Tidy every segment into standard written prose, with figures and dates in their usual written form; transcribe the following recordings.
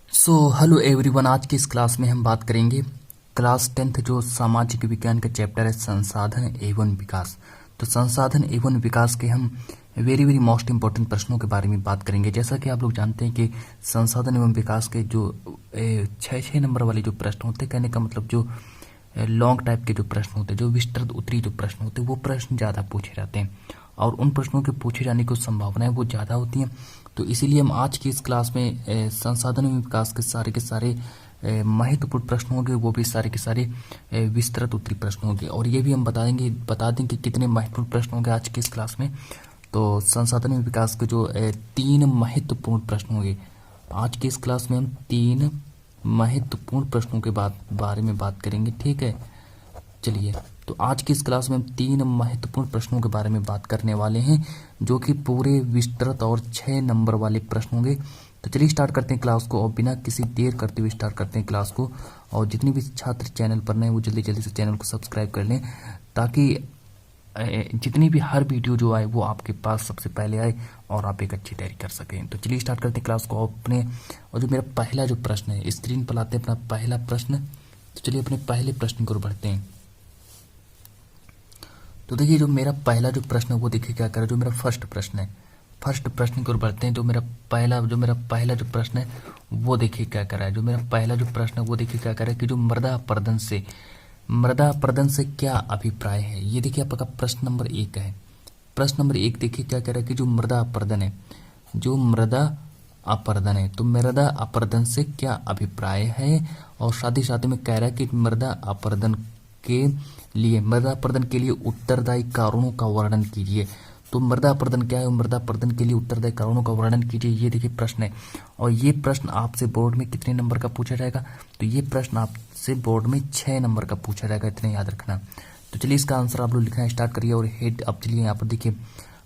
Hello everyone. आज की इस क्लास में हम बात करेंगे क्लास 10th जो सामाजिक विज्ञान का चैप्टर है संसाधन एवं विकास। तो संसाधन एवं विकास के हम वेरी वेरी मोस्ट इंपॉर्टेंट प्रश्नों के बारे में बात करेंगे। जैसा कि आप लोग जानते हैं कि संसाधन एवं विकास के जो 6 नंबर वाले जो प्रश्न होते हैं, कहने का मतलब जो लॉन्ग टाइप के जो प्रश्न होते हैं, जो विस्तृत उत्तरी जो प्रश्न होते हैं, वो प्रश्न ज़्यादा पूछे जाते हैं और उन प्रश्नों के पूछे जाने की संभावनाएं वो ज़्यादा होती हैं। तो इसीलिए हम आज की इस क्लास में संसाधन एवं विकास के सारे महत्वपूर्ण प्रश्न होंगे, वो भी सारे के सारे विस्तृत उत्तरी प्रश्न होंगे। और ये भी हम बता दें कि कितने महत्वपूर्ण प्रश्न होंगे आज की इस क्लास में। तो संसाधन एवं विकास के जो 3 महत्वपूर्ण प्रश्न होंगे आज की इस क्लास में, हम 3 महत्वपूर्ण प्रश्नों के बारे में बात करेंगे। ठीक है, चलिए। तो आज की इस क्लास में हम 3 महत्वपूर्ण प्रश्नों के बारे में बात करने वाले हैं, जो कि पूरे विस्तृत और 6 नंबर वाले प्रश्न होंगे। तो चलिए स्टार्ट करते हैं क्लास को, और बिना किसी देर करते हुए स्टार्ट करते हैं क्लास को। और जितने भी छात्र चैनल पर नए वो जल्दी जल्दी से चैनल को सब्सक्राइब कर लें, ताकि जितनी भी हर वीडियो जो आए वो आपके पास सबसे पहले आए और आप एक अच्छी तैयारी कर सकें। तो चलिए स्टार्ट करते हैं क्लास को अपने। और जो मेरा पहला जो प्रश्न है, स्क्रीन पर लाते हैं अपना पहला प्रश्न। तो चलिए अपने पहले प्रश्न की ओर बढ़ते हैं। तो देखिए, जो मेरा पहला जो प्रश्न है वो देखिए क्या कर रहा है। जो मेरा फर्स्ट प्रश्न है, फर्स्ट प्रश्न की ओर बढ़ते हैं। जो मेरा पहला जो प्रश्न है वो देखिए क्या कर रहा है। जो मेरा पहला जो प्रश्न है वो देखिए क्या कर रहा है कि जो मृदा अपरदन से क्या अभिप्राय है। ये देखिए आपका प्रश्न नंबर 1 है। प्रश्न नंबर 1 देखिए क्या कह रहा है कि जो मृदा अपरदन है, तो मृदा अपरदन से क्या अभिप्राय है। और साथ ही साथ में कह रहा है कि मृदा अपरदन के लिए उत्तरदायी कारणों का वर्णन कीजिए। तो मृदा अपरदन क्या है, मृदा अपरदन के लिए उत्तरदायी कारणों का वर्णन कीजिए। ये देखिए प्रश्न है, और ये प्रश्न आपसे बोर्ड में कितने नंबर का पूछा जाएगा। तो ये प्रश्न आपसे बोर्ड में 6 नंबर का पूछा जाएगा, इतने याद रखना। तो चलिए इसका आंसर आप लोग लिखना स्टार्ट करिए। और हेड, अब चलिए यहाँ पर देखिए,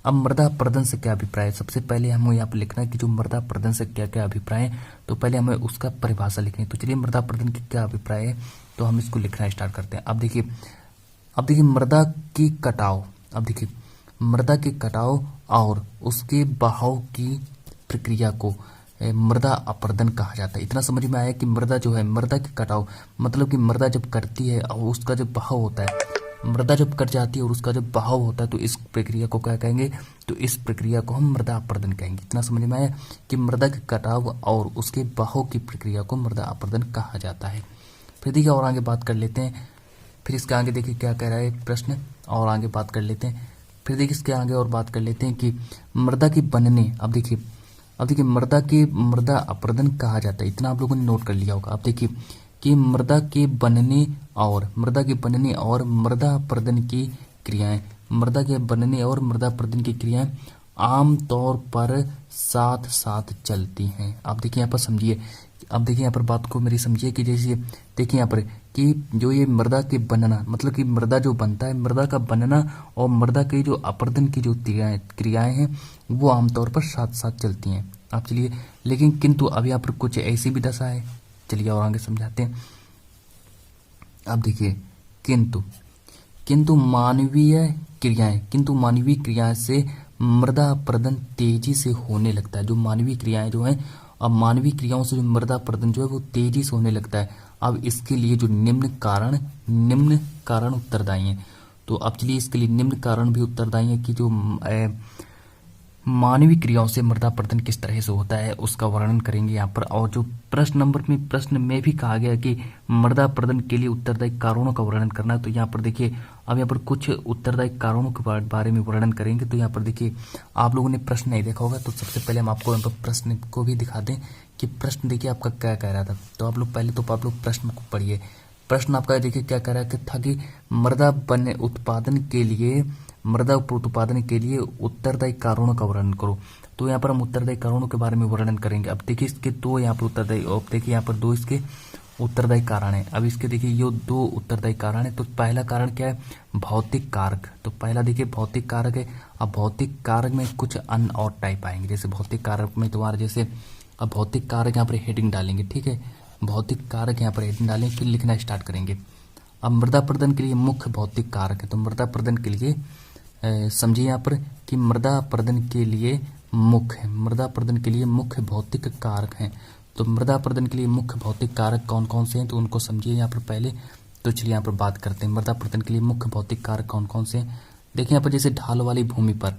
अब मृदा अपरदन से क्या अभिप्राय है। सबसे पहले हमें यहाँ पर लिखना है कि जो मृदा अपरदन से क्या क्या अभिप्राय है। तो पहले हमें उसका परिभाषा लिखनी है। तो चलिए मृदा अपरदन की क्या अभिप्राय है, तो हम इसको लिखना स्टार्ट करते हैं। अब देखिए मृदा की कटाव, मृदा के कटाव और उसके बहाव की प्रक्रिया को मृदा अपरदन कहा जाता है। इतना समझ में आया कि मृदा जो है, मृदा के कटाव मतलब कि मृदा जब कटती है और उसका जब बहाव होता है, मृदा जब कट जाती है और उसका जब बहाव होता है, तो इस प्रक्रिया को क्या कहेंगे, तो इस प्रक्रिया को हम मृदा अपरदन कहेंगे। इतना समझ में आया कि मृदा के कटाव और उसके बहाव की प्रक्रिया को मृदा अपरदन कहा जाता है। फिर देखिए और आगे बात कर लेते हैं। फिर इसके आगे देखिए क्या कह रहा है प्रश्न, और आगे बात कर लेते हैं। फिर देखिए इसके आगे और बात कर लेते हैं कि मृदा के बनने, अब देखिए मृदा अपरदन कहा जाता है। इतना आप लोगों ने नोट कर लिया होगा। अब देखिए कि मृदा के बनने और मृदा अपरदन की क्रियाएं, आम तौर पर साथ साथ चलती हैं। आप देखिए यहाँ पर समझिए, अब देखिए यहाँ पर बात को मेरी समझिए कि जैसे देखिए यहाँ पर कि जो ये मृदा के बनना, मतलब कि मृदा जो बनता है, मृदा का बनना और मृदा के जो अपरदन की जो क्रियाएं हैं वो आमतौर पर साथ साथ चलती हैं। आप चलिए, लेकिन किंतु अब यहाँ पर कुछ ऐसी भी दशा है। चलिए और आगे समझाते हैं। अब देखिए किंतु मानवीय क्रियाएं से मृदा अपरदन तेजी से होने लगता है। जो मानवीय क्रियाएं जो हैं, अब मानवीय क्रियाओं से जो मृदा अपरदन जो है वो तेजी से होने लगता है। अब इसके लिए जो निम्न कारण उत्तरदायी हैं। तो अब चलिए इसके लिए निम्न कारण भी उत्तरदायी हैं कि जो मानवीय क्रियाओं से मृदा अपरदन किस तरह से होता है उसका वर्णन करेंगे यहाँ पर। और जो प्रश्न में भी कहा गया कि मृदा अपरदन के लिए उत्तरदायी कारणों का वर्णन करना है। तो यहाँ पर देखिए, अब यहाँ पर कुछ उत्तरदायी कारणों के बारे में वर्णन करेंगे। तो यहाँ पर देखिए, आप लोगों ने प्रश्न नहीं देखा होगा, तो सबसे पहले हम आपको यहाँ पर प्रश्न को भी दिखा दें कि प्रश्न देखिए आपका क्या कह रहा था। तो आप लोग पहले आप लोग प्रश्न को पढ़िए। प्रश्न आपका देखिए क्या कह रहा है था कि मृदा उत्पादन के लिए उत्तरदायी कारणों का वर्णन करो। तो यहाँ पर हम उत्तरदायी कारणों के बारे में वर्णन करेंगे। अब देखिए इसके 2 यहाँ पर उत्तरदायी, अब देखिए यहाँ पर 2 इसके उत्तरदायी कारण है। अब इसके देखिए ये 2 उत्तरदायी कारण है। तो पहला कारण क्या है, भौतिक कारक। तो पहला देखिए भौतिक कारक है। अब भौतिक कारक में कुछ अन्य और टाइप आएंगे। जैसे भौतिक कारक में तुम्हारा जैसे, अब भौतिक कारक यहाँ पर हेडिंग डालेंगे। ठीक है, भौतिक कारक यहाँ पर हेडिंग डालेंगे, फिर लिखना स्टार्ट करेंगे। अब मृदा अपरदन के लिए मुख्य भौतिक कारक है। तो मृदा अपरदन के लिए समझिए यहाँ पर कि मृदा अपरदन के लिए मुख्य भौतिक कारक हैं। तो मृदा अपरदन के लिए मुख्य भौतिक कारक कौन कौन से हैं, तो उनको समझिए यहाँ पर पहले। तो चलिए यहाँ पर बात करते हैं मृदा अपरदन के लिए मुख्य भौतिक कारक कौन कौन से हैं। देखिए यहाँ पर जैसे ढाल वाली भूमि पर,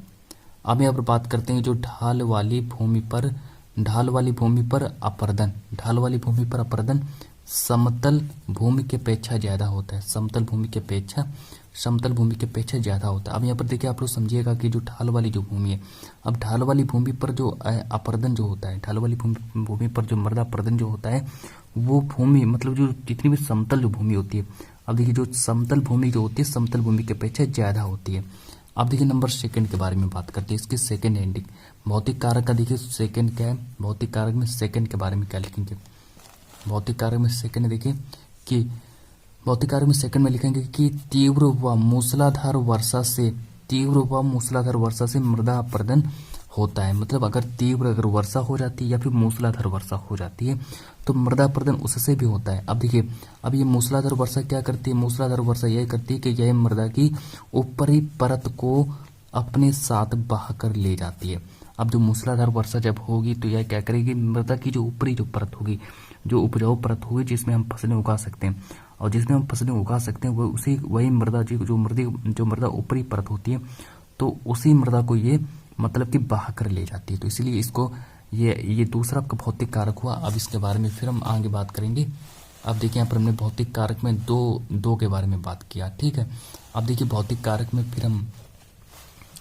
अब यहाँ पर बात करते हैं जो ढाल वाली भूमि पर अपरदन, ढाल वाली भूमि पर अपरदन समतल भूमि की अपेक्षा ज्यादा होता है, समतल भूमि की अपेक्षा ज्यादा होता है। अब यहाँ पर देखिए आप लोग समझिएगा कि जो ढाल वाली जो भूमि है, अब ढाल वाली भूमि पर जो अपरदन जो होता है, ढाल वाली भूमि पर जो मृदा अपरदन जो होता है, वो भूमि मतलब जो जितनी भी समतल जो भूमि होती है, अब देखिए जो समतल भूमि जो होती है समतल भूमि की अपेक्षा ज्यादा होती है। अब देखिए नंबर सेकंड के बारे में बात करते हैं, इसकी सेकंड हेडिंग भौतिक कारक का। देखिए सेकंड क्या है, भौतिक कारक में सेकंड के बारे में क्या लिखेंगे, भौतिक कारक में सेकंड देखिए कि भौतिक कारक में सेकंड में लिखेंगे कि तीव्र व मूसलाधार वर्षा से मृदा अपरदन होता है। मतलब अगर तीव्र वर्षा हो जाती है या फिर मूसलाधार वर्षा हो जाती है तो मृदा अपरदन उससे भी होता है। अब देखिए अब ये मूसलाधार वर्षा क्या करती है, मूसलाधार वर्षा यह करती है कि यह मृदा की ऊपरी परत को अपने साथ बहाकर ले जाती है। अब जो मूसलाधार वर्षा जब होगी तो यह क्या करेगी, मृदा की जो ऊपरी जो परत होगी, जो उपजाऊ परत होगी जिसमें हम फसलें उगा सकते हैं, और जिसमें हम फसलें उगा सकते हैं वही मृदा जो मृदा ऊपरी परत होती है, तो उसी मृदा को ये मतलब कि बहा कर ले जाती है। तो इसीलिए इसको ये दूसरा आपका भौतिक कारक हुआ। अब इसके बारे में फिर हम आगे बात करेंगे। अब देखिए यहाँ पर हमने भौतिक कारक में दो के बारे में बात किया, ठीक है। अब देखिए भौतिक कारक में फिर हम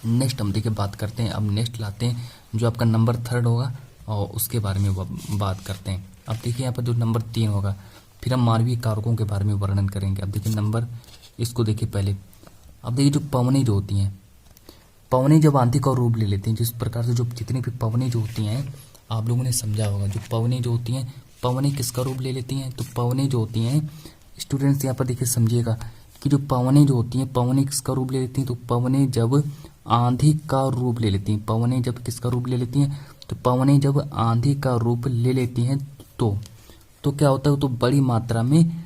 नेक्स्ट हम देखिए बात करते हैं। अब नेक्स्ट लाते हैं जो आपका नंबर थर्ड होगा और उसके बारे में बात करते हैं। अब देखिए यहाँ पर जो नंबर 3 होगा, फिर हम मानवीय कारकों के बारे में वर्णन करेंगे। अब देखिए नंबर इसको देखिए पहले, अब देखिए जो पवनें जो होती हैं, पवनें जब आंधी का रूप ले लेती हैं, जिस प्रकार से जो जितनी भी पवनें जो होती हैं आप लोगों ने समझा होगा, जो पवनें जो होती हैं, पवनें किसका रूप ले लेती हैं, तो पवनें जो होती हैं स्टूडेंट्स यहाँ पर देखिए समझिएगा कि जो पवनें जो होती हैं, पवनें किसका रूप ले लेती हैं, तो पवनें जब आंधी का रूप ले लेती हैं, पवनें जब किसका रूप ले लेती हैं, तो पवनें जब आंधी का रूप ले लेती हैं तो क्या होता है, तो बड़ी मात्रा में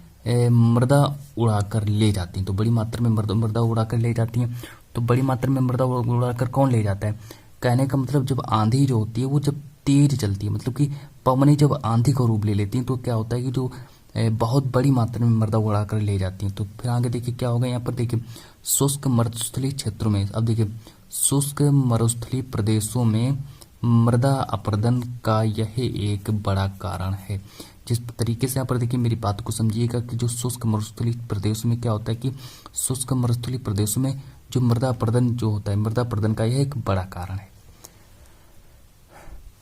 मृदा उड़ाकर ले जाती हैं। तो बड़ी मात्रा में मृदा उड़ाकर ले जाती हैं। तो बड़ी मात्रा में मृदा उड़ाकर कौन ले जाता है, कहने का मतलब जब आंधी जो होती है वो जब तेज चलती है, मतलब कि पवनें जब आंधी का रूप ले लेती हैं तो क्या होता है कि जो बहुत बड़ी मात्रा में मृदा उड़ाकर ले जाती हैं। तो फिर आगे देखिए क्या होगा, यहाँ पर देखिए शुष्क मरुस्थलीय क्षेत्रों में, अब देखिए शुष्क मरुस्थलीय प्रदेशों में मृदा अपरदन का यह एक बड़ा कारण है। जिस तरीके से यहाँ पर देखिए मेरी बात को समझिएगा कि जो शुष्क मरुस्थलीय प्रदेशों में क्या होता है कि शुष्क मरुस्थलीय प्रदेशों में जो मृदा अपरदन जो होता है, मृदा अपरदन का यह एक बड़ा कारण है।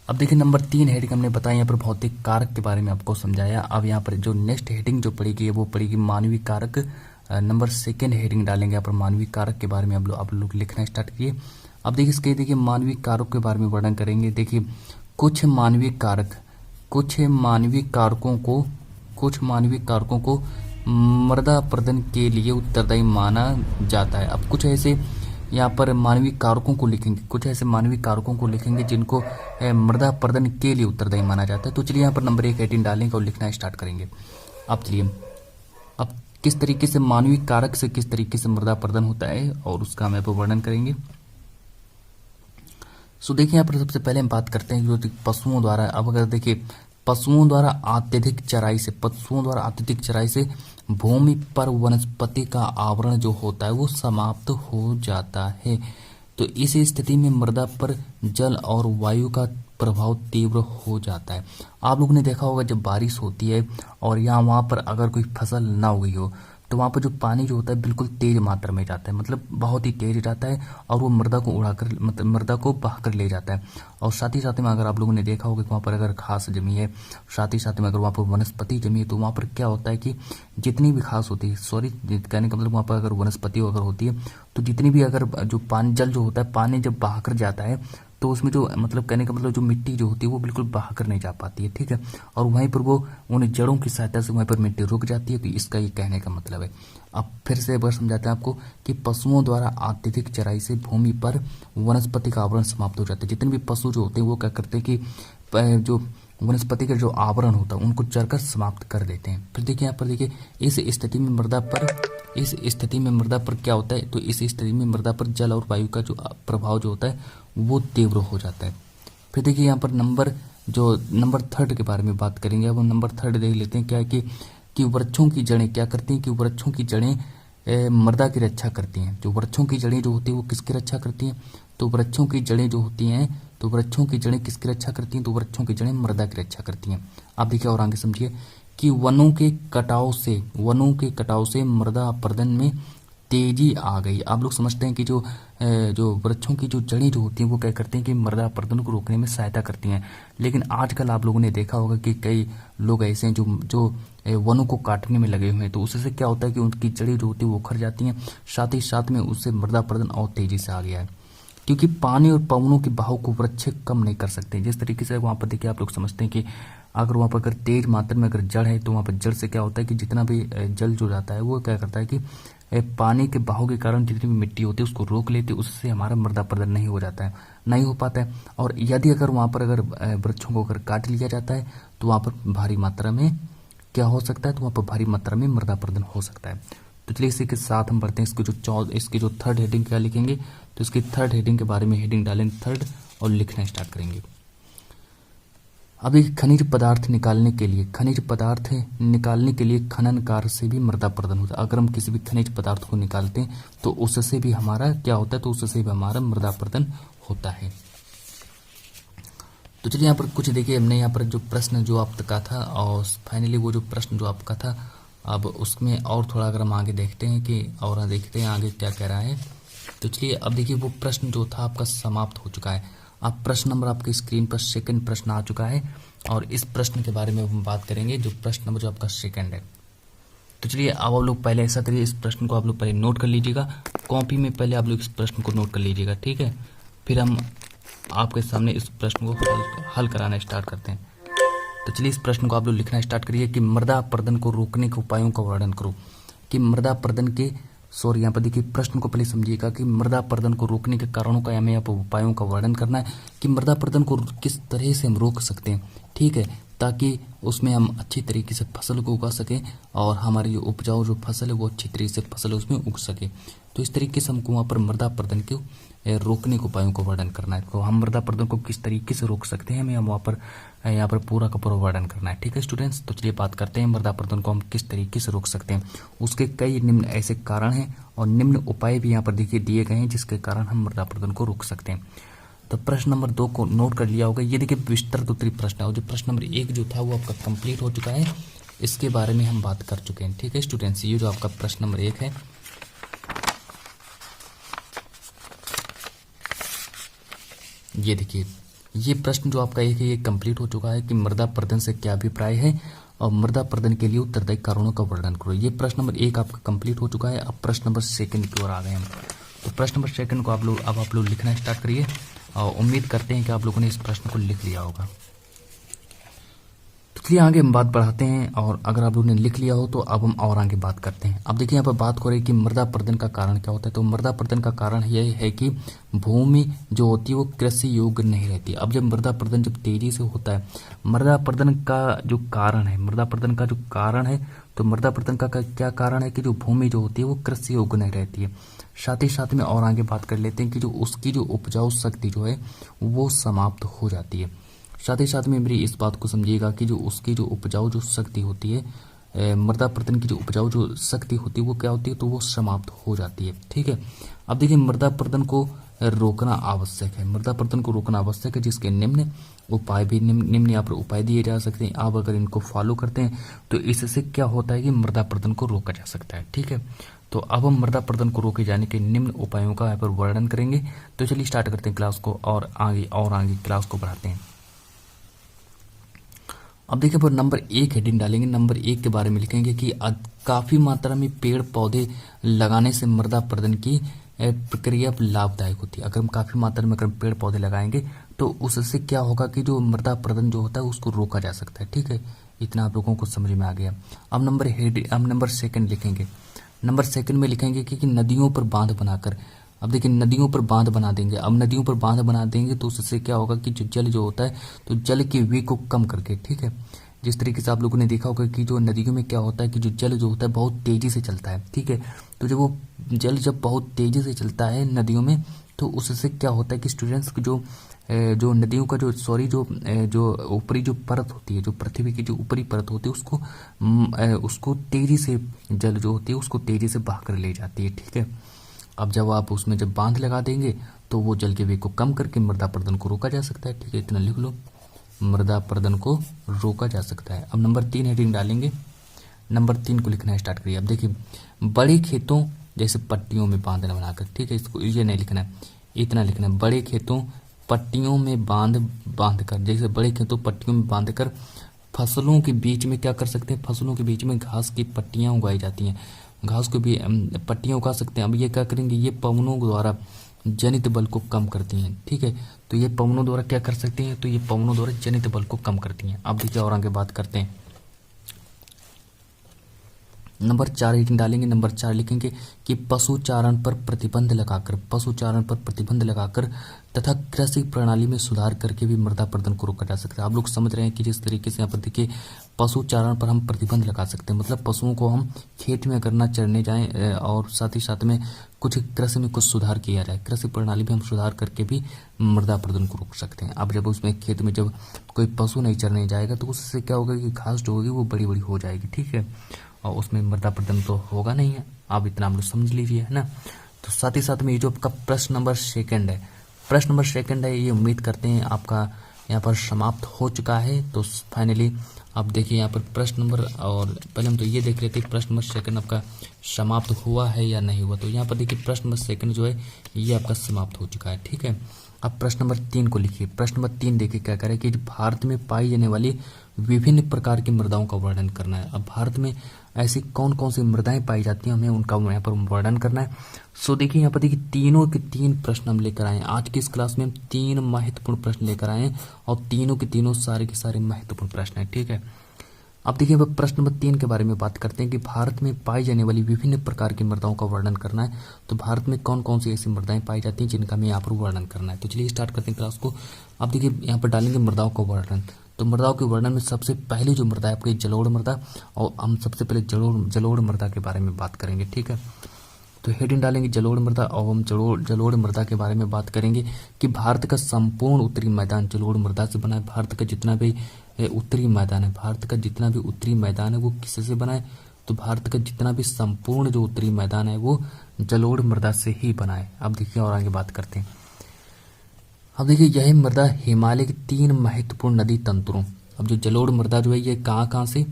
अब देखिए नंबर 3 हेडिंग हमने बताया, यहाँ पर भौतिक कारक के बारे में आपको समझाया। अब यहाँ पर जो नेक्स्ट हेडिंग जो पड़ेगी वो पड़ेगी मानवीय कारक। नंबर 2 हेडिंग डालेंगे यहाँ पर मानवीय कारक के बारे में आप लोग लिखना स्टार्ट किए। अब देखिए इसके देखिए मानवीय कारक के बारे में वर्णन करेंगे। देखिए कुछ मानवीय कारकों को मृदा अपरदन के लिए उत्तरदायी माना जाता है। अब कुछ ऐसे यहाँ पर मानवीय कारकों को लिखेंगे, कुछ ऐसे मानवीय कारकों को लिखेंगे जिनको मृदा अपरदन के लिए उत्तरदायी माना जाता है। तो चलिए यहाँ पर नंबर 1 हेडिंग डालेंगे और लिखना स्टार्ट करेंगे। अब चलिए अब किस तरीके से मानवीय कारक से किस तरीके से मृदा अपरदन होता है और उसका हम यहाँ पर वर्णन करेंगे। सो देखिए यहाँ पर सबसे पहले हम बात करते हैं जो पशुओं द्वारा, अब अगर देखिए पशुओं द्वारा अत्यधिक चराई से भूमि पर वनस्पति का आवरण जो होता है वो समाप्त हो जाता है। तो इस स्थिति में मृदा पर जल और वायु का प्रभाव तीव्र हो जाता है। आप लोगों ने देखा होगा जब बारिश होती है और यहाँ वहाँ पर अगर कोई फसल ना उगी हो तो वहाँ पर जो पानी जो होता है बिल्कुल तेज मात्रा में जाता है, मतलब बहुत ही तेज जाता है और वो मृदा को उड़ाकर मतलब मृदा को बहाकर ले जाता है। और साथ ही में अगर आप लोगों ने देखा होगा कि वहाँ पर अगर घास जमी है, साथ ही में अगर वहाँ पर वनस्पति जमी है, तो वहाँ पर क्या होता है कि जितनी भी घास होती है, सॉरी कहने का मतलब वहाँ पर अगर वनस्पति अगर होती है तो जितनी भी अगर जो पानी जल जो होता है, पानी जब बहाकर जाता है तो उसमें जो मतलब कहने का मतलब जो मिट्टी जो होती है वो बिल्कुल बहाकर नहीं जा पाती है, ठीक है। और वहीं पर वो उन जड़ों की सहायता से वहीं पर मिट्टी रुक जाती है। तो इसका ये कहने का मतलब है। अब फिर से एक बार समझाते हैं आपको कि पशुओं द्वारा अत्यधिक चराई से भूमि पर वनस्पति का आवरण समाप्त हो जाता है। जितने भी पशु जो होते हैं वो क्या करते हैं कि जो वनस्पति का जो आवरण होता है उनको चरकर समाप्त कर देते हैं। फिर देखिए यहाँ पर देखिए इस स्थिति में मृदा पर क्या होता है, तो इस स्थिति में मृदा पर जल और वायु का जो प्रभाव जो होता है वो तीव्र हो जाता है। फिर देखिए यहाँ पर नंबर जो नंबर थर्ड के बारे में बात करेंगे। अब हम नंबर थर्ड देख लेते हैं। क्या है कि वृक्षों की जड़ें क्या करती हैं, कि वृक्षों की जड़ें मृदा की रक्षा करती हैं। जो वृक्षों की जड़ें जो होती है वो किसकी रक्षा करती हैं, तो वृक्षों की जड़ें जो होती हैं, तो वृक्षों की जड़ें किसकी रक्षा करती हैं, तो वृक्षों की जड़ें मृदा की रक्षा करती हैं। आप देखिए और आगे समझिए कि वनों के कटाव से मृदा अपरदन में तेजी आ गई। आप लोग समझते हैं कि जो वृक्षों की जो जड़ें जो होती हैं वो क्या करती हैं कि मृदा अपरदन को रोकने में सहायता करती हैं। लेकिन आजकल आप लोगों ने देखा होगा कि कई लोग ऐसे हैं जो वनों को काटने में लगे हुए हैं, तो उससे क्या होता है कि उनकी जड़ें जो होती है वो उखड़ जाती हैं, साथ ही साथ में उससे मृदा अपरदन और तेजी से आ गया है। क्योंकि पानी और पवनों के बहाव को वृक्ष कम नहीं कर सकते। जिस तरीके से वहाँ पर देखिए आप लोग समझते हैं कि अगर वहाँ पर अगर तेज मात्रा में अगर जड़ है तो वहाँ पर जड़ से क्या होता है कि जितना भी जल जो जाता है वो क्या करता है कि पानी के बहाव के कारण जितनी भी मिट्टी होती है उसको रोक लेती है, उससे हमारा मृदा अपरदन नहीं हो जाता है, नहीं हो पाता है। और यदि अगर वहाँ पर अगर वृक्षों को अगर काट लिया जाता है तो वहाँ पर भारी मात्रा में क्या हो सकता है, तो वहाँ पर भारी मात्रा में मृदा अपरदन हो सकता है। तो चलिए इसी के साथ हम पढ़ते हैं इसकी जो थर्ड हेडिंग क्या लिखेंगे, तो इसकी थर्ड हेडिंग के बारे में हेडिंग डालेंगे थर्ड और लिखना स्टार्ट करेंगे। अब एक खनिज पदार्थ निकालने के लिए खनन कार्य से भी मृदा अपरदन होता है। अगर हम किसी भी खनिज पदार्थ को निकालते हैं तो उससे भी हमारा क्या होता है, तो उससे भी हमारा मृदा अपरदन होता है। तो चलिए यहाँ पर कुछ देखिए, हमने यहाँ पर जो प्रश्न जो आपका था और फाइनली वो जो प्रश्न जो आपका था, अब उसमें और थोड़ा अगर हम आगे देखते हैं कि और देखते हैं आगे क्या कह रहा है। तो चलिए अब देखिए वो प्रश्न जो था आपका समाप्त हो चुका है। अब प्रश्न नंबर आपके स्क्रीन पर सेकंड प्रश्न आ चुका है और इस प्रश्न के बारे में हम बात करेंगे, जो प्रश्न नंबर जो आपका सेकंड है। तो चलिए अब आप लोग पहले ऐसा करिए, इस प्रश्न को आप लोग पहले नोट कर लीजिएगा, कॉपी में पहले आप लोग इस प्रश्न को नोट कर लीजिएगा, ठीक है। फिर हम आपके सामने इस प्रश्न को हल कराना स्टार्ट करते हैं। तो चलिए इस प्रश्न को आप लोग लिखना स्टार्ट करिए कि मृदा अपरदन को रोकने के उपायों का वर्णन करो। कि मृदा अपरदन के यहाँ पर देखिए प्रश्न को पहले समझिएगा कि मृदा अपरदन को रोकने के कारणों का हमें यहाँ पर उपायों का वर्णन करना है कि मृदा अपरदन को किस तरह से हम रोक सकते हैं, ठीक है, ताकि उसमें हम अच्छी तरीके से फसल को उगा सकें और हमारी जो उपजाऊ जो फसल है वो अच्छी तरीके से फसल उसमें उग सके। तो इस तरीके से हमको वहाँ पर मृदा अपरदन के रोकने के उपायों को वर्णन करना है। तो हम मृदा अपरदन को किस तरीके से रोक सकते हैं, हमें वहाँ पर यहाँ पर पूरा का पूरा वर्णन करना है, ठीक है स्टूडेंट्स। तो चलिए बात करते हैं मृदा अपरदन को हम किस तरीके से रोक सकते हैं। उसके कई निम्न ऐसे कारण हैं और निम्न उपाय भी यहाँ पर देखिए दिए गए हैं जिसके कारण हम मृदा अपरदन को रोक सकते हैं। तो प्रश्न नंबर 2 को नोट कर लिया होगा। ये देखिए विस्तृत उत्तरी प्रश्न है और जो प्रश्न नंबर 1 जो था वो आपका कंप्लीट हो चुका है, इसके बारे में हम बात कर चुके हैं, ठीक है स्टूडेंट्स। ये जो आपका प्रश्न नंबर 1 है, ये देखिए ये प्रश्न जो आपका 1 है ये कंप्लीट हो चुका है कि मृदा अपरदन से क्या अभिप्राय है और मृदा अपरदन के लिए उत्तरदायी कारणों का वर्णन करो। ये प्रश्न नंबर 1 आपका कंप्लीट हो चुका है। अब प्रश्न नंबर 2 की ओर आ गए हम। तो प्रश्न नंबर 2 को आप लोग लिखना स्टार्ट करिए और उम्मीद करते हैं कि आप लोगों ने इस प्रश्न को लिख लिया होगा। तो चलिए आगे हम बात बढ़ाते हैं और अगर आप लोगों ने लिख लिया हो तो अब हम और आगे बात करते हैं। अब देखिए यहाँ पर बात करें कि मृदा अपरदन का कारण क्या होता है। तो मृदा अपरदन का कारण यह है कि भूमि जो होती है वो कृषि योग्य नहीं रहती। अब जब मृदा अपरदन जब तेजी से होता है, मृदा अपरदन का जो कारण है, तो मृदा अपरदन का क्या कारण है कि जो भूमि जो होती है वो कृषि योग्य नहीं रहती है। साथ ही साथ में और आगे बात कर लेते हैं कि जो उसकी जो उपजाऊ शक्ति जो है वो समाप्त हो जाती है। साथ ही साथ में मेरी इस बात को समझिएगा कि जो उसकी जो उपजाऊ जो शक्ति होती है, मृदा अपरदन की जो उपजाऊ जो शक्ति होती है वो क्या होती है, तो वो समाप्त हो जाती है, ठीक है। अब देखिए मृदा अपरदन को रोकना आवश्यक है, मृदा अपरदन को रोकना आवश्यक है, जिसके निम्न उपाय भी निम्न यहाँ पर उपाय दिए जा सकते हैं। आप अगर इनको फॉलो करते हैं तो इससे क्या होता है कि मृदा अपरदन को रोका जा सकता है, ठीक है। तो अब हम मृदा अपरदन को रोके जाने के निम्न उपायों का यहाँ पर वर्णन करेंगे। तो चलिए स्टार्ट करते हैं क्लास को और आगे क्लास को बढ़ाते हैं। अब देखिए पर नंबर 1 हेडिंग डालेंगे। नंबर 1 के बारे में लिखेंगे कि काफी मात्रा में पेड़ पौधे लगाने से मृदा अपरदन की प्रक्रिया लाभदायक होती है। अगर हम काफी मात्रा में अगर पेड़ पौधे लगाएंगे तो उससे क्या होगा कि जो मृदा अपरदन जो होता है उसको रोका जा सकता है, ठीक है। इतना आप लोगों को समझ में आ गया। अब नंबर 2 लिखेंगे। नंबर 2 में लिखेंगे कि नदियों पर बांध बनाकर, अब देखिए नदियों पर बांध बना देंगे। अब नदियों पर बांध बना देंगे तो उससे क्या होगा कि जो जल जो होता है तो जल के वेग को कम करके, ठीक है। जिस तरीके से आप लोगों ने देखा होगा कि जो नदियों में क्या होता है कि जो जल जो होता है बहुत तेजी से चलता है, ठीक है। तो जब वो जल जब बहुत तेजी से चलता है नदियों में तो उससे क्या होता है कि स्टूडेंट्स जो जो नदियों का जो ऊपरी जो परत होती है, जो पृथ्वी की जो ऊपरी परत होती है, उसको तेजी से जल जो होती है उसको तेजी से बहा कर ले जाती है। ठीक है, अब जब आप उसमें जब बांध लगा देंगे तो वो जल के वेग को कम करके मृदा अपरदन को रोका जा सकता है। ठीक है, इतना लिख लो, मृदा अपरदन को रोका जा सकता है। अब नंबर 3 हेडिंग डालेंगे, नंबर 3 को लिखना स्टार्ट करिए। अब देखिए, बड़े खेतों जैसे पट्टियों में बांध बनाकर, ठीक है, इसको ये नहीं लिखना है, इतना लिखना है, बड़े खेतों पट्टियों में बांध कर, जैसे बड़े खेतों पट्टियों में बांध कर फसलों के बीच में क्या कर सकते हैं, फसलों के बीच में घास की पट्टियां उगाई जाती हैं, घास को भी पट्टियां उगा सकते हैं। अब ये क्या करेंगे, ये पवनों द्वारा जनित बल को कम करती हैं। ठीक है, तो ये पवनों द्वारा क्या कर सकते हैं, तो ये पवनों द्वारा जनित बल को कम करती हैं। अब देखिए और आगे बात करते हैं, नंबर 4 रेटिंग डालेंगे। नंबर 4 लिखेंगे कि पशुचारण पर प्रतिबंध लगाकर तथा कृषि प्रणाली में सुधार करके भी मृदा अपरदन को रोका जा सकता है। आप लोग समझ रहे हैं कि जिस तरीके से यहाँ पर देखिए पशुचारण पर हम प्रतिबंध लगा सकते हैं, मतलब पशुओं को हम खेत में अगर ना चरने जाएं और साथ ही साथ में कुछ कृषि में कुछ सुधार किया जाए, कृषि प्रणाली में हम सुधार करके भी मृदा अपरदन को रोक सकते हैं। अब जब उसमें खेत में जब कोई पशु नहीं चरने जाएगा तो उससे क्या होगा कि घास जो होगी वो बड़ी बड़ी हो जाएगी। ठीक है, और उसमें मृदा अपरदन तो होगा नहीं है। आप इतना हम लोग समझ लीजिए, है ना। तो साथ ही साथ में ये जो आपका प्रश्न नंबर सेकंड है, ये उम्मीद करते हैं आपका यहाँ पर समाप्त हो चुका है। तो फाइनली आप देखिए यहाँ पर प्रश्न नंबर, और पहले हम तो ये देख लेते हैं प्रश्न नंबर सेकंड आपका समाप्त हुआ है या नहीं हुआ। तो यहाँ पर देखिए प्रश्न नंबर सेकंड जो है ये आपका समाप्त हो चुका है। ठीक है, अब प्रश्न नंबर 3 को लिखिए। प्रश्न नंबर 3 देखिए क्या करें कि भारत में पाई जाने वाली विभिन्न प्रकार की मृदाओं का वर्णन करना है। अब भारत में ऐसी कौन कौन सी मृदाएं पाई जाती हैं, हमें उनका यहाँ पर वर्णन करना है। सो देखिए यहाँ पर देखिए तीनों के 3 प्रश्न हम लेकर आए हैं। आज की इस क्लास में हम 3 महत्वपूर्ण प्रश्न लेकर आए हैं और तीनों के तीनों सारे के सारे महत्वपूर्ण प्रश्न हैं। ठीक है, अब देखिए प्रश्न नंबर 3 के बारे में बात करते हैं कि भारत में पाई जाने वाली विभिन्न प्रकार की मृदाओं का वर्णन करना है। तो भारत में कौन कौन सी ऐसी मृदाएं पाई जाती हैं जिनका हमें यहाँ पर वर्णन करना है। तो चलिए स्टार्ट करते हैं क्लास को। अब देखिए यहाँ पर डालेंगे मृदाओं का वर्णन। तो मृदाओं के वर्णन में सबसे पहले जो मृदा है आपकी जलोढ़ मृदा, और हम सबसे पहले जलोढ़ मृदा के बारे में बात करेंगे। ठीक है, तो हेडिंग डालेंगे जलोढ़ मृदा, और हम जलोढ़ मृदा के बारे में बात करेंगे कि भारत का संपूर्ण उत्तरी मैदान जलोढ़ मृदा से बना है। भारत का जितना भी उत्तरी मैदान है वो किससे बना है, तो भारत का जितना भी संपूर्ण जो उत्तरी मैदान है वो जलोढ़ मृदा से ही बना है। अब देखिए और आगे बात करते हैं। अब देखिए यह मृदा हिमालय के 3 महत्वपूर्ण नदी तंत्रों, अब जो जलोढ़ मृदा जो है ये कहाँ से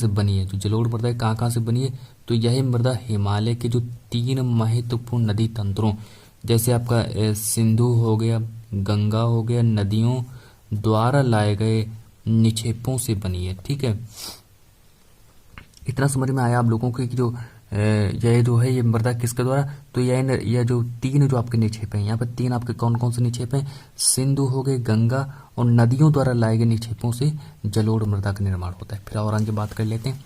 बनी है, जो जलोढ़ मृदा है कहाँ से बनी है, तो यह मृदा हिमालय के जो 3 महत्वपूर्ण नदी तंत्रों, जैसे आपका सिंधु हो गया, गंगा हो गया, नदियों द्वारा लाए गए निक्षेपों से बनी है। ठीक है, इतना समझ में आया आप लोगों को कि जो यह जो है ये मृदा किसके द्वारा, तो यह जो 3 जो आपके निक्षेप हैं, यहाँ पर 3 आपके कौन कौन से निक्षेप हैं, सिंधु हो गए, गंगा और नदियों द्वारा लाए गए निक्षेपों से जलोढ़ मृदा का निर्माण होता है। फिर और आगे बात कर लेते हैं।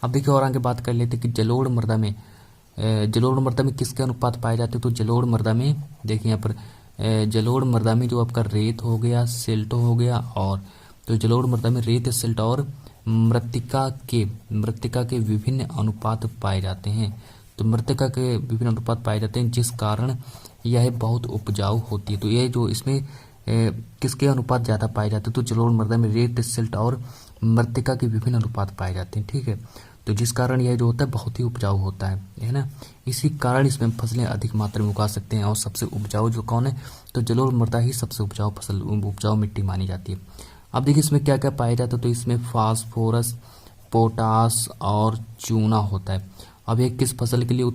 अब देखिए और आगे बात कर लेते हैं कि जलोढ़ मृदा में किसके अनुपात पाए जाते हैं। तो जलोढ़ मृदा में देखिए यहाँ पर जलोढ़ मृदा में जो आपका रेत हो गया, सिल्ट हो गया, और तो जलोढ़ मृदा में रेत, सिल्ट और मृत्तिका के विभिन्न अनुपात पाए जाते हैं। तो मृत्तिका के विभिन्न अनुपात पाए जाते हैं जिस कारण यह बहुत उपजाऊ होती है। तो यह जो इसमें किसके अनुपात ज़्यादा पाए जाते हैं, तो जलोढ़ मृदा में रेत, सिल्ट और मृत्तिका के विभिन्न अनुपात पाए जाते हैं। ठीक है, तो जिस कारण यह जो होता है बहुत ही उपजाऊ होता है ना। इसी कारण इसमें फसलें अधिक मात्रा में उगा सकते हैं। और सबसे उपजाऊ जो कौन है, तो जलोढ़ मृदा ही सबसे उपजाऊ मिट्टी मानी जाती है। अब देखिए इसमें क्या क्या पाया जाता है, तो इसमें फास्फोरस, पोटास और चूना होता है। अब ये किस फसल के लिए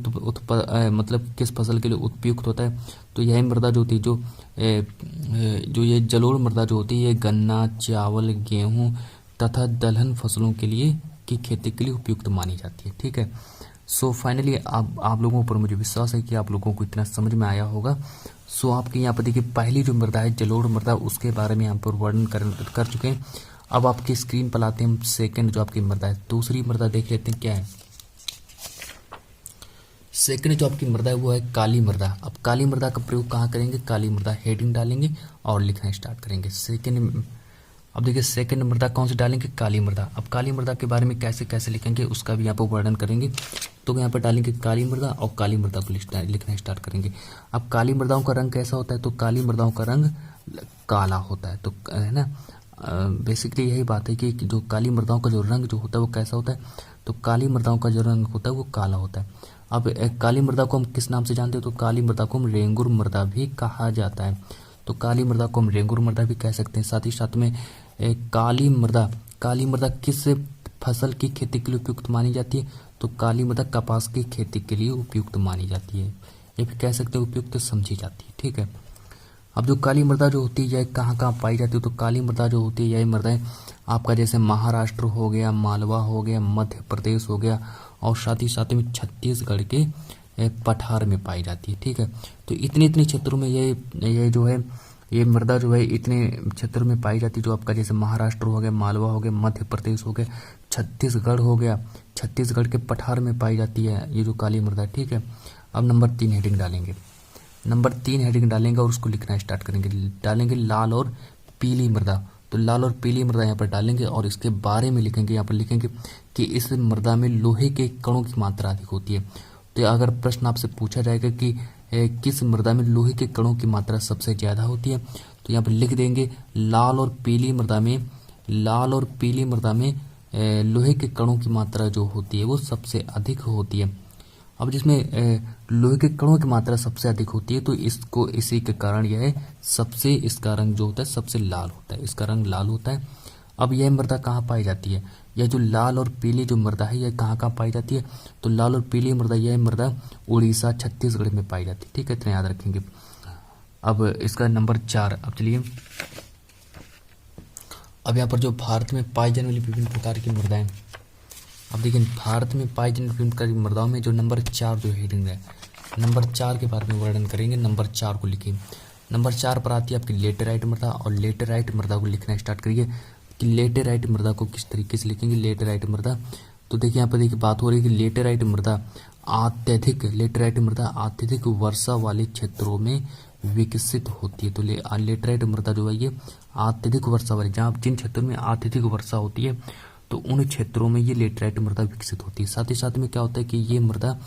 किस फसल के लिए उपयुक्त होता है, तो यह मृदा जो होती है जो ये जलोढ़ मृदा जो होती है ये गन्ना, चावल, गेहूं तथा दलहन फसलों के लिए की खेती के लिए उपयुक्त मानी जाती है। ठीक है, सो फाइनली आप लोगों पर मुझे विश्वास है कि आप लोगों को इतना समझ में आया होगा। सो आपके यहाँ पर देखिए पहली जो मृदा है जलोढ़ मृदा, उसके बारे में यहाँ पर वर्णन कर चुके हैं। अब आपकी स्क्रीन पर लाते हैं हम सेकंड जो आपकी मृदा है, दूसरी मृदा देख लेते हैं क्या है। सेकंड जो आपकी मृदा है वो है काली मृदा। अब काली मृदा का प्रयोग कहाँ करेंगे, काली मृदा हेडिंग डालेंगे और लिखना स्टार्ट करेंगे। अब देखिए सेकंड मृदा कौन सी डालेंगे, काली मृदा। अब काली मृदा के बारे में कैसे कैसे लिखेंगे उसका भी यहाँ पर वर्णन करेंगे। तो यहाँ पर डालेंगे काली मृदा और काली मृदा को लिखना स्टार्ट करेंगे। अब काली मृदाओं का रंग कैसा होता है, तो काली मृदाओं का रंग काला होता है, तो है ना। बेसिकली यही बात है कि जो काली मृदाओं का जो रंग जो होता है वो कैसा होता है, तो काली मृदाओं का जो रंग होता है वो काला होता है। अब काली मृदा को हम किस नाम से जानते हैं, तो काली मृदा को हम रेंगुर मृदा भी कहा जाता है। तो काली मृदा को हम रेंगुर मृदा भी कह सकते हैं। साथ ही साथ में काली मृदा किस फसल की खेती के लिए उपयुक्त मानी जाती है, तो काली मृदा कपास की खेती के लिए उपयुक्त मानी जाती है, ये भी कह सकते हैं उपयुक्त समझी जाती है। ठीक है। अब जो काली मृदा जो होती है यह कहाँ कहाँ पाई जाती है, तो काली मृदा जो होती है यह मृदाएं आपका जैसे महाराष्ट्र हो गया, मालवा हो गया, मध्य प्रदेश हो गया और साथ ही साथ में छत्तीसगढ़ के पठार में पाई जाती है। ठीक है। तो इतने क्षेत्रों में ये जो है ये मृदा जो है इतने क्षेत्रों में पाई जाती है, जो आपका जैसे महाराष्ट्र हो गया, मालवा हो गया, मध्य प्रदेश हो गया, छत्तीसगढ़ हो गया, छत्तीसगढ़ के पठार में पाई जाती है ये जो काली मृदा। ठीक है। अब नंबर 3 हेडिंग डालेंगे और उसको लिखना स्टार्ट करेंगे। डालेंगे लाल और पीली मृदा। तो लाल और पीली मृदा यहाँ पर डालेंगे और इसके बारे में लिखेंगे। यहाँ पर लिखेंगे कि इस मृदा में लोहे के कणों की मात्रा अधिक होती है। तो अगर प्रश्न आपसे पूछा जाएगा कि किस मृदा में लोहे के कणों की मात्रा सबसे ज्यादा होती है, तो यहाँ पर लिख देंगे लाल और पीली मृदा में लोहे के कणों की मात्रा जो होती है वो सबसे अधिक होती है। अब जिसमें लोहे के कणों की मात्रा सबसे अधिक होती है तो इसी के कारण इसका रंग जो होता है सबसे लाल होता है, इसका रंग लाल होता है। अब यह मृदा कहाँ पाई जाती है, यह जो लाल और पीली जो मृदा है यह कहाँ पाई जाती है, तो लाल और पीली मृदा यह मृदा उड़ीसा छत्तीसगढ़ में पाई जाती है। ठीक है, इतना याद रखेंगे। अब इसका नंबर 4। अब चलिए अब यहाँ पर जो भारत में पाई जाने वाली विभिन्न प्रकार की मृदाएं, अब देखिए भारत में पाई जाने वाली विभिन्न प्रकार की मृदाओं में जो नंबर 4 जो हेडिंग है, नंबर 4 के बारे में वर्णन करेंगे। नंबर 4 को लिखिए। नंबर 4 पर आती है आपकी लेटेराइट मृदा, और लेटेराइट मृदा को लिखना स्टार्ट करिए कि लेटेराइट मृदा को किस तरीके से लिखेंगे। लेटेराइट मृदा, तो देखिए यहाँ पर देखिए बात हो रही है कि लेटेराइट मृदा अत्यधिक वर्षा वाले क्षेत्रों में विकसित होती है। तो लेटेराइट मृदा जो है ये अत्यधिक वर्षा वाले, जहाँ जिन क्षेत्रों में अत्यधिक वर्षा होती है तो उन क्षेत्रों में ये लेटेराइट मृदा विकसित होती है। साथ ही साथ में क्या होता है कि ये मृदा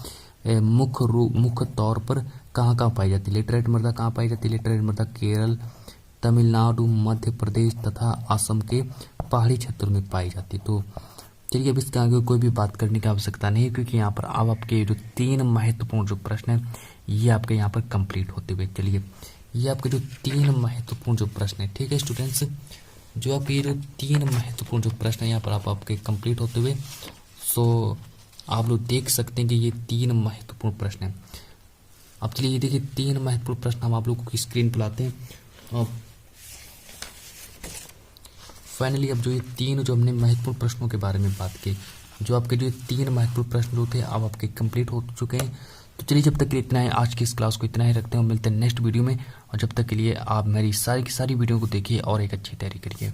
मुख्य तौर पर कहाँ पाई जाती है, लेटेराइट मृदा कहाँ पाई जाती है। लेटेराइट मृदा केरल, तमिलनाडु, मध्य प्रदेश तथा असम के पहाड़ी क्षेत्रों में पाई जाती है। तो चलिए अब इसके आगे कोई भी बात करने की आवश्यकता नहीं है, क्योंकि यहाँ पर अब आपके जो 3 महत्वपूर्ण जो प्रश्न है ये आपके यहाँ पर कंप्लीट होते हुए, चलिए ये आपके जो 3 महत्वपूर्ण जो प्रश्न है, ठीक है स्टूडेंट्स, जो आपके ये जो 3 महत्वपूर्ण जो प्रश्न है यहाँ पर आपके कंप्लीट होते हुए, सो आप लोग देख सकते हैं कि ये 3 महत्वपूर्ण प्रश्न है। अब चलिए ये देखिए 3 महत्वपूर्ण प्रश्न हम आप लोगों को स्क्रीन पर लाते हैं। फाइनली अब जो ये 3 जो हमने महत्वपूर्ण प्रश्नों के बारे में बात की, जो आपके जो 3 महत्वपूर्ण प्रश्न जो थे अब आपके कंप्लीट हो चुके हैं। तो चलिए जब तक के लिए इतना है, आज की इस क्लास को इतना ही रखते हैं और मिलते हैं नेक्स्ट वीडियो में। और जब तक के लिए आप मेरी सारी की सारी वीडियो को देखिए और एक अच्छी तैयारी करिए।